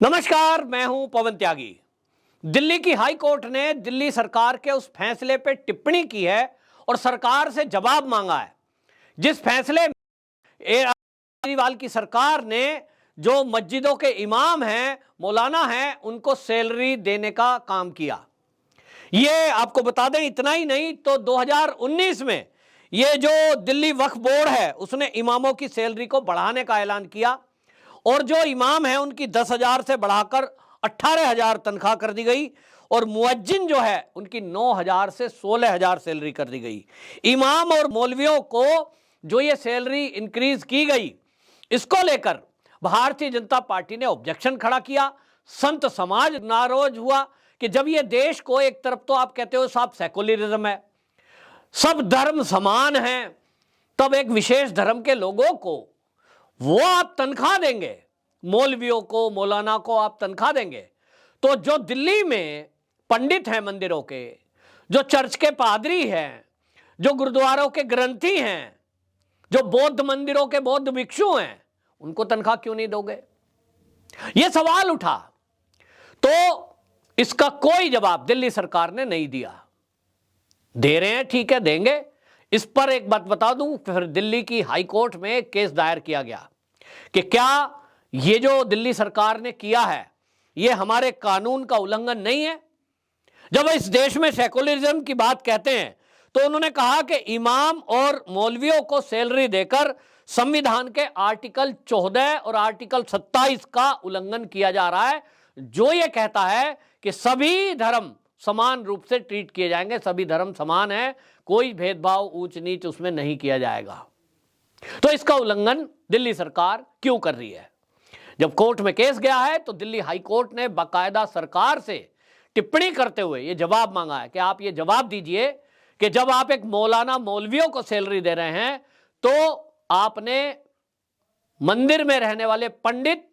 नमस्कार, मैं हूं पवन त्यागी। दिल्ली की हाई कोर्ट ने दिल्ली सरकार के उस फैसले पर टिप्पणी की है और सरकार से जवाब मांगा है जिस फैसले में केजरीवाल की सरकार ने जो मस्जिदों के इमाम हैं, मौलाना हैं, उनको सैलरी देने का काम किया। ये आपको बता दें, इतना ही नहीं तो 2019 में ये जो दिल्ली वक्फ बोर्ड है उसने इमामों की सैलरी को बढ़ाने का ऐलान किया और जो इमाम है उनकी 10,000 से बढ़ाकर 18,000 तनख्वाह कर दी गई और मुअज्जिन जो है उनकी 9,000 से 16,000 सैलरी कर दी गई। इमाम और मौलवियों को जो ये सैलरी इंक्रीज की गई, इसको लेकर भारतीय जनता पार्टी ने ऑब्जेक्शन खड़ा किया। संत समाज नाराज हुआ कि जब ये देश को एक तरफ तो आप कहते हो साहब सेकुलरिज्म है, सब धर्म समान हैं, तब एक विशेष धर्म के लोगों को वो आप तनख्वाह देंगे, मौलवियों को, मौलाना को आप तनख्वाह देंगे, तो जो दिल्ली में पंडित हैं मंदिरों के, जो चर्च के पादरी हैं, जो गुरुद्वारों के ग्रंथी हैं, जो बौद्ध मंदिरों के बौद्ध भिक्षु हैं, उनको तनख्वाह क्यों नहीं दोगे? यह सवाल उठा तो इसका कोई जवाब दिल्ली सरकार ने नहीं दिया। दे रहे हैं, ठीक है, देंगे। इस पर एक बात बता दूं, फिर दिल्ली की हाई कोर्ट में एक केस दायर किया गया कि क्या ये जो दिल्ली सरकार ने किया है ये हमारे कानून का उल्लंघन नहीं है। जब इस देश में सेकुलरिज्म की बात कहते हैं तो उन्होंने कहा कि इमाम और मौलवियों को सैलरी देकर संविधान के आर्टिकल 14 और आर्टिकल 27 का उल्लंघन किया जा रहा है, जो ये कहता है कि सभी धर्म समान रूप से ट्रीट किए जाएंगे, सभी धर्म समान है, कोई भेदभाव ऊंच नीच उसमें नहीं किया जाएगा। तो इसका उल्लंघन दिल्ली सरकार क्यों कर रही है? जब कोर्ट में केस गया है तो दिल्ली हाई कोर्ट ने बाकायदा सरकार से टिप्पणी करते हुए यह जवाब मांगा है कि आप ये जवाब दीजिए कि जब आप एक मौलाना मौलवियों को सैलरी दे रहे हैं तो आपने मंदिर में रहने वाले पंडित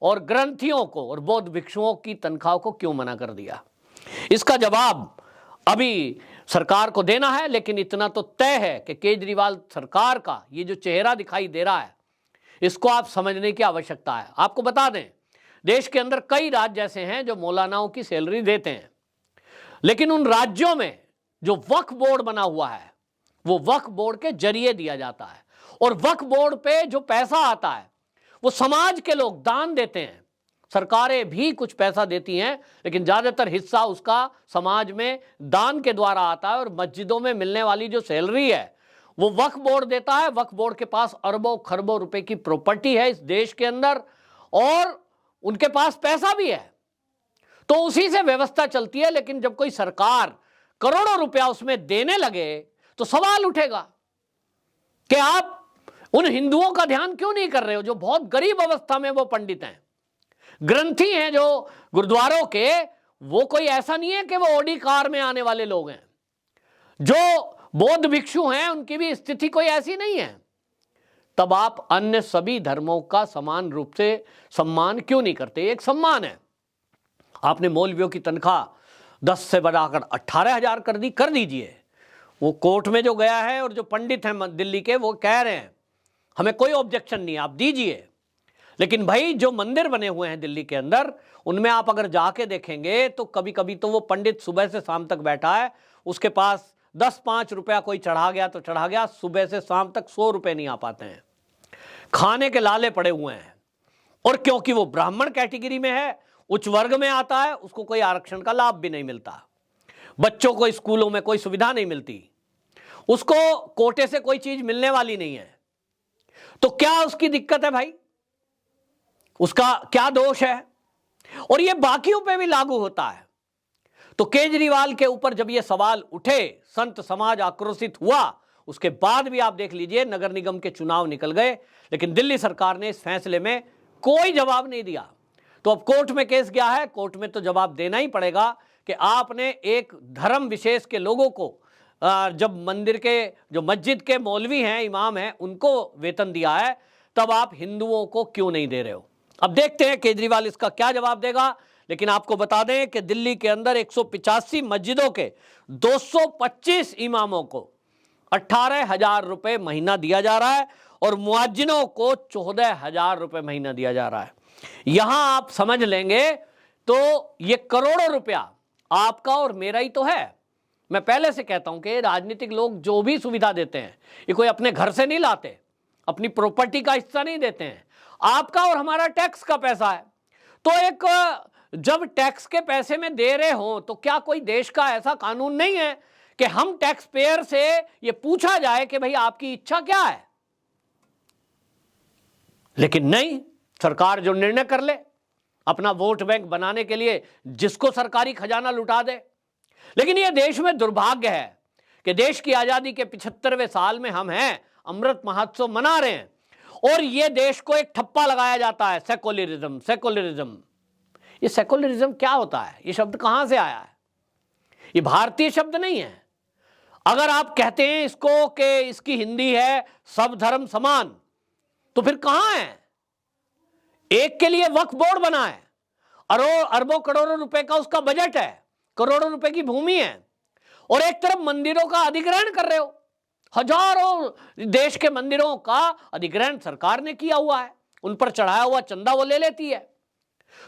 और ग्रंथियों को और बौद्ध भिक्षुओं की तनख्वाह को क्यों मना कर दिया। इसका जवाब अभी सरकार को देना है, लेकिन इतना तो तय है कि केजरीवाल सरकार का ये जो चेहरा दिखाई दे रहा है इसको आप समझने की आवश्यकता है। आपको बता दें, देश के अंदर कई राज्य ऐसे हैं जो मौलानाओं की सैलरी देते हैं, लेकिन उन राज्यों में जो वक्फ बोर्ड बना हुआ है वो वक्फ बोर्ड के जरिए दिया जाता है और वक्फ बोर्ड पे जो पैसा आता है वो समाज के लोग दान देते हैं। सरकारें भी कुछ पैसा देती हैं, लेकिन ज्यादातर हिस्सा उसका समाज में दान के द्वारा आता है और मस्जिदों में मिलने वाली जो सैलरी है वो वक्फ बोर्ड देता है। वक्फ बोर्ड के पास अरबों खरबों रुपए की प्रॉपर्टी है इस देश के अंदर और उनके पास पैसा भी है, तो उसी से व्यवस्था चलती है। लेकिन जब कोई सरकार करोड़ों रुपया उसमें देने लगे तो सवाल उठेगा कि आप उन हिंदुओं का ध्यान क्यों नहीं कर रहे हो जो बहुत गरीब अवस्था में वो पंडित हैं, ग्रंथी हैं, जो गुरुद्वारों के, वो कोई ऐसा नहीं है कि वो ऑडी कार में आने वाले लोग हैं। जो बौद्ध भिक्षु हैं उनकी भी स्थिति कोई ऐसी नहीं है। तब आप अन्य सभी धर्मों का समान रूप से सम्मान क्यों नहीं करते? एक सम्मान है। आपने मौलवियों की तनख्वाह 10 से बढ़ाकर 18,000 कर दीजिए। वो कोर्ट में जो गया है और जो पंडित हैं दिल्ली के वो कह रहे हैं हमें कोई ऑब्जेक्शन नहीं, आप दीजिए। लेकिन भाई जो मंदिर बने हुए हैं दिल्ली के अंदर उनमें आप अगर जाके देखेंगे तो कभी कभी तो वो पंडित सुबह से शाम तक बैठा है, उसके पास 10-5 रुपया कोई चढ़ा गया तो चढ़ा गया, सुबह से शाम तक 100 रुपए नहीं आ पाते हैं, खाने के लाले पड़े हुए हैं। और क्योंकि वो ब्राह्मण कैटेगरी में है, उच्च वर्ग में आता है, उसको कोई आरक्षण का लाभ भी नहीं मिलता, बच्चों को स्कूलों में कोई सुविधा नहीं मिलती, उसको कोटे से कोई चीज मिलने वाली नहीं है। तो क्या उसकी दिक्कत है भाई? उसका क्या दोष है? और ये बाकियों पे भी लागू होता है। तो केजरीवाल के ऊपर जब ये सवाल उठे, संत समाज आक्रोशित हुआ, उसके बाद भी आप देख लीजिए नगर निगम के चुनाव निकल गए, लेकिन दिल्ली सरकार ने इस फैसले में कोई जवाब नहीं दिया। तो अब कोर्ट में केस गया है, कोर्ट में तो जवाब देना ही पड़ेगा कि आपने एक धर्म विशेष के लोगों को, जब मंदिर के जो मस्जिद के मौलवी हैं, इमाम हैं, उनको वेतन दिया है, तब आप हिंदुओं को क्यों नहीं दे रहे हो? अब देखते हैं केजरीवाल इसका क्या जवाब देगा। लेकिन आपको बता दें कि दिल्ली के अंदर 185 मस्जिदों के 225 इमामों को 18,000 रुपए महीना दिया जा रहा है और मुअज्जिनों को 14,000 रुपए महीना दिया जा रहा है। यहां आप समझ लेंगे तो ये करोड़ों रुपया आपका और मेरा ही तो है। मैं पहले से कहता हूं कि राजनीतिक लोग जो भी सुविधा देते हैं ये कोई अपने घर से नहीं लाते, अपनी प्रॉपर्टी का हिस्सा नहीं देते हैं, आपका और हमारा टैक्स का पैसा है। तो एक जब टैक्स के पैसे में दे रहे हो तो क्या कोई देश का ऐसा कानून नहीं है कि हम टैक्स पेयर से ये पूछा जाए कि भाई आपकी इच्छा क्या है? लेकिन नहीं, सरकार जो निर्णय कर ले अपना वोट बैंक बनाने के लिए जिसको सरकारी खजाना लुटा दे। लेकिन यह देश में दुर्भाग्य है कि देश की आजादी के 75वें साल में हम हैं, अमृत महोत्सव मना रहे हैं और यह देश को एक ठप्पा लगाया जाता है, सेकुलरिज्म सेकुलरिज्म। ये सेकुलरिज्म क्या होता है? ये शब्द कहां से आया है? ये भारतीय शब्द नहीं है। अगर आप कहते हैं इसको कि इसकी हिंदी है सब धर्म समान, तो फिर कहां है? एक के लिए वक्फ बोर्ड बना है, अरबों करोड़ों रुपए का उसका बजट है, करोड़ों रुपए की भूमि है, और एक तरफ मंदिरों का अधिग्रहण कर रहे हो। हजारों देश के मंदिरों का अधिग्रहण सरकार ने किया हुआ है, उन पर चढ़ाया हुआ चंदा वो ले लेती है।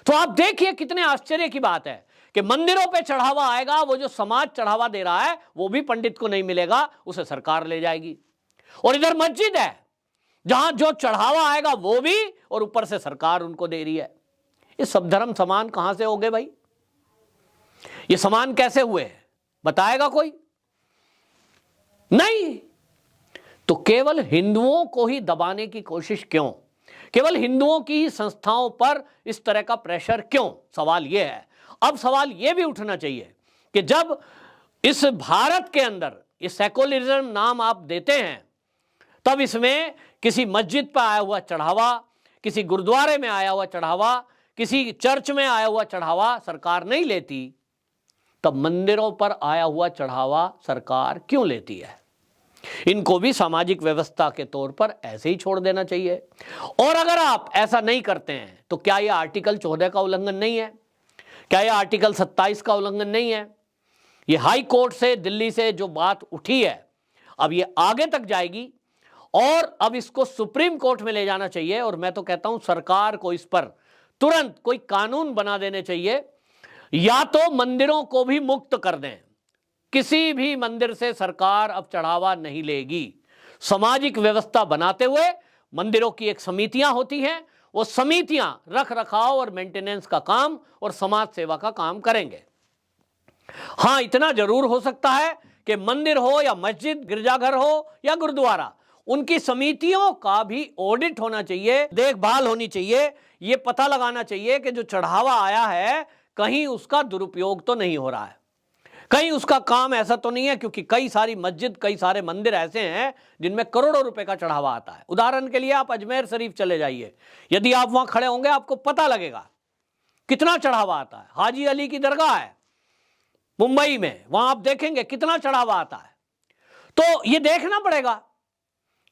तो आप देखिए कितने आश्चर्य की बात है कि मंदिरों पे चढ़ावा आएगा, वो जो समाज चढ़ावा दे रहा है वो भी पंडित को नहीं मिलेगा, उसे सरकार ले जाएगी। और इधर मस्जिद है जहां जो चढ़ावा आएगा वो भी, और ऊपर से सरकार उनको दे रही है। ये सब धर्म समान कहां से हो गए भाई? ये समान कैसे हुए बताएगा कोई? नहीं। तो केवल हिंदुओं को ही दबाने की कोशिश क्यों? केवल हिंदुओं की ही संस्थाओं पर इस तरह का प्रेशर क्यों? सवाल यह है। अब सवाल यह भी उठना चाहिए कि जब इस भारत के अंदर ये सेकुलरिज्म नाम आप देते हैं, तब इसमें किसी मस्जिद पर आया हुआ चढ़ावा, किसी गुरुद्वारे में आया हुआ चढ़ावा, किसी चर्च में आया हुआ चढ़ावा सरकार नहीं लेती, तब मंदिरों पर आया हुआ चढ़ावा सरकार क्यों लेती है? इनको भी सामाजिक व्यवस्था के तौर पर ऐसे ही छोड़ देना चाहिए। और अगर आप ऐसा नहीं करते हैं तो क्या यह आर्टिकल 14 का उल्लंघन नहीं है? क्या यह आर्टिकल 27 का उल्लंघन नहीं है? यह हाई कोर्ट से, दिल्ली से जो बात उठी है, अब यह आगे तक जाएगी और अब इसको सुप्रीम कोर्ट में ले जाना चाहिए। और मैं तो कहता हूं सरकार को इस पर तुरंत कोई कानून बना देने चाहिए, या तो मंदिरों को भी मुक्त कर दें। किसी भी मंदिर से सरकार अब चढ़ावा नहीं लेगी। सामाजिक व्यवस्था बनाते हुए मंदिरों की एक समितियां होती हैं, वो समितियां रख रखाव और मेंटेनेंस का काम और समाज सेवा का काम करेंगे। हां, इतना जरूर हो सकता है कि मंदिर हो या मस्जिद, गिरजाघर हो या गुरुद्वारा, उनकी समितियों का भी ऑडिट होना चाहिए, देखभाल होनी चाहिए, यह पता लगाना चाहिए कि जो चढ़ावा आया है कहीं उसका दुरुपयोग तो नहीं हो रहा है, कहीं उसका काम ऐसा तो नहीं है। क्योंकि कई सारी मस्जिद, कई सारे मंदिर ऐसे हैं जिनमें करोड़ों रुपए का चढ़ावा आता है। उदाहरण के लिए आप अजमेर शरीफ चले जाइए, यदि आप वहां खड़े होंगे आपको पता लगेगा कितना चढ़ावा आता है। हाजी अली की दरगाह है मुंबई में, वहां आप देखेंगे कितना चढ़ावा आता है। तो यह देखना पड़ेगा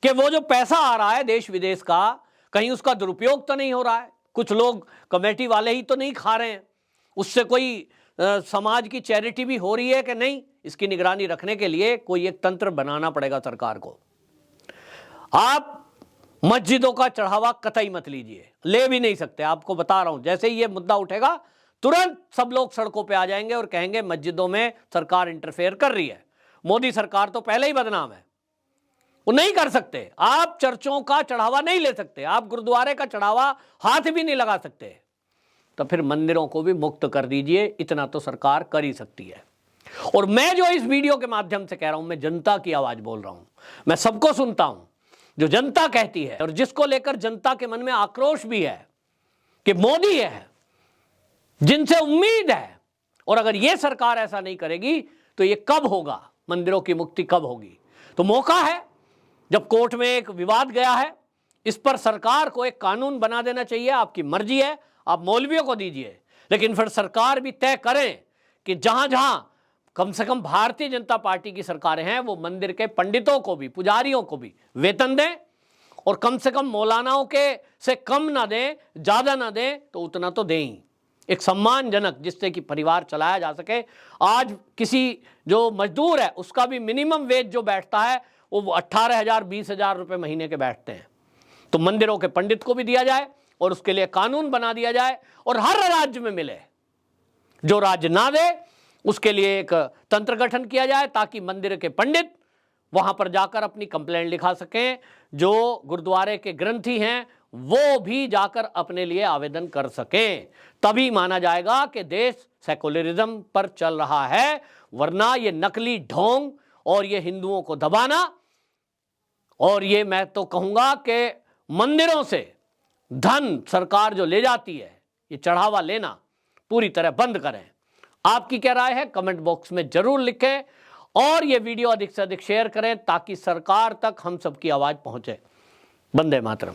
कि वो जो पैसा आ रहा है देश विदेश का, कहीं उसका दुरुपयोग तो नहीं हो रहा है, कुछ लोग कमेटी वाले ही तो नहीं खा रहे हैं, उससे कोई समाज की चैरिटी भी हो रही है कि नहीं, इसकी निगरानी रखने के लिए कोई एक तंत्र बनाना पड़ेगा सरकार को। आप मस्जिदों का चढ़ावा कतई मत लीजिए, ले भी नहीं सकते, आपको बता रहा हूं। जैसे ही ये मुद्दा उठेगा तुरंत सब लोग सड़कों पे आ जाएंगे और कहेंगे मस्जिदों में सरकार इंटरफेयर कर रही है। मोदी सरकार तो पहले ही बदनाम है, वो नहीं कर सकते। आप चर्चों का चढ़ावा नहीं ले सकते, आप गुरुद्वारे का चढ़ावा हाथ भी नहीं लगा सकते, तो फिर मंदिरों को भी मुक्त कर दीजिए। इतना तो सरकार कर ही सकती है। और मैं जो इस वीडियो के माध्यम से कह रहा हूं, मैं जनता की आवाज बोल रहा हूं, मैं सबको सुनता हूं जो जनता कहती है और जिसको लेकर जनता के मन में आक्रोश भी है कि मोदी है, जिनसे उम्मीद है। और अगर यह सरकार ऐसा नहीं करेगी तो यह कब होगा? मंदिरों की मुक्ति कब होगी? तो मौका है, जब कोर्ट में एक विवाद गया है, इस पर सरकार को एक कानून बना देना चाहिए। आपकी मर्जी है, आप मौलवियों को दीजिए, लेकिन फिर सरकार भी तय करें कि जहां जहां कम से कम भारतीय जनता पार्टी की सरकारें हैं वो मंदिर के पंडितों को भी, पुजारियों को भी वेतन दें, और कम से कम मौलानाओं के से कम ना दें, ज्यादा ना दें, तो उतना तो दें ही, एक सम्मानजनक, जिससे कि परिवार चलाया जा सके। आज किसी जो मजदूर है उसका भी मिनिमम वेज जो बैठता है वो 18,000 20,000 रुपए महीने के बैठते हैं। तो मंदिरों के पंडित को भी दिया जाए, और उसके लिए कानून बना दिया जाए और हर राज्य में मिले। जो राज्य ना दे उसके लिए एक तंत्र गठन किया जाए ताकि मंदिर के पंडित वहां पर जाकर अपनी कंप्लेंट लिखा सकें। जो गुरुद्वारे के ग्रंथी हैं वो भी जाकर अपने लिए आवेदन कर सकें। तभी माना जाएगा कि देश सेकुलरिज्म पर चल रहा है। वरना ये नकली ढोंग और ये हिंदुओं को दबाना और ये मैं तो कहूंगा कि मंदिरों से धन सरकार जो ले जाती है, ये चढ़ावा लेना पूरी तरह बंद करें। आपकी क्या राय है कमेंट बॉक्स में जरूर लिखें और ये वीडियो अधिक से अधिक शेयर करें ताकि सरकार तक हम सबकी आवाज पहुंचे। वंदे मातरम।